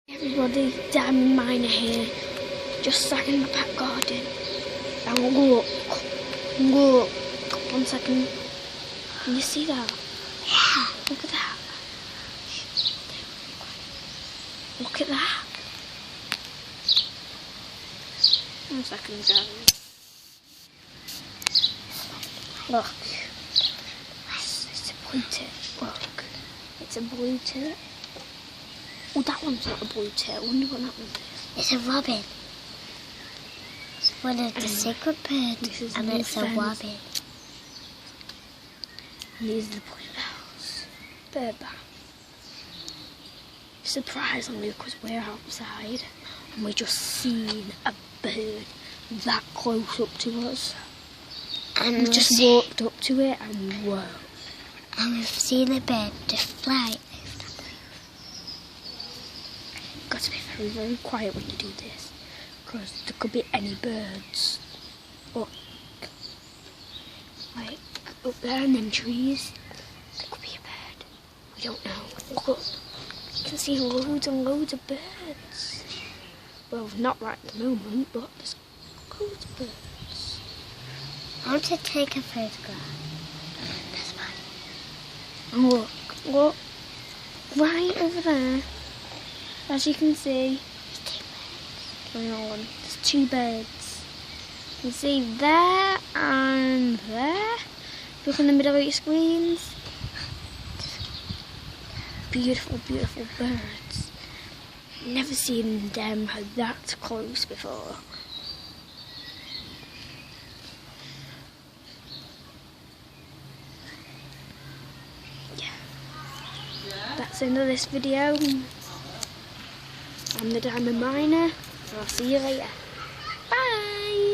Everybody, Diamond Miner here, just sat in the back garden. And look, 1 second. Can you see that? Yeah. Look at that. Look at that. 1 second, guys. Look. It's a blue tit. Look. It's a blue tit. Oh, that one's not a blue tit. I wonder what that one is. It's a robin. It's one of the secret birds, and it's a robin. And these are the bluebells. Bird bath. Surprisingly, because we're outside and we just seen a bird that close up to us. And we just walked up to it and whoa. And we've seen a bird just fly. Got to be very, very quiet when you do this, because there could be any birds. Look, like up there and then trees. There could be a bird. We don't know. Look, you can see loads and loads of birds. Well, not right at the moment, but there's loads of birds. I want to take a photograph. That's fine. And look, right over there. As you can see, there's 2 birds. You can see there and there. Look in the middle of your screens. Beautiful, beautiful birds. Never seen them that close before. Yeah. That's the end of this video. I'm the Diamond Miner, and I'll see you later. Bye!